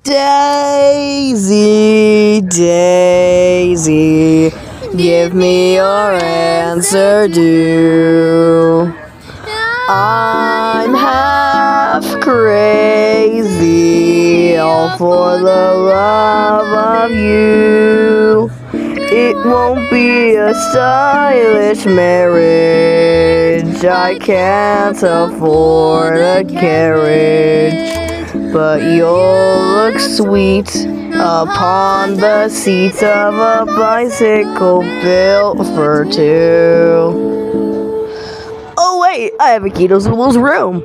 Daisy, Daisy, give me your answer due. I'm half crazy, all for the love of you. It won't be a stylish marriage, I can't afford a carriage. But you'll look sweet upon the seat of a bicycle built for two. Oh wait, I have a key to Zulu's room.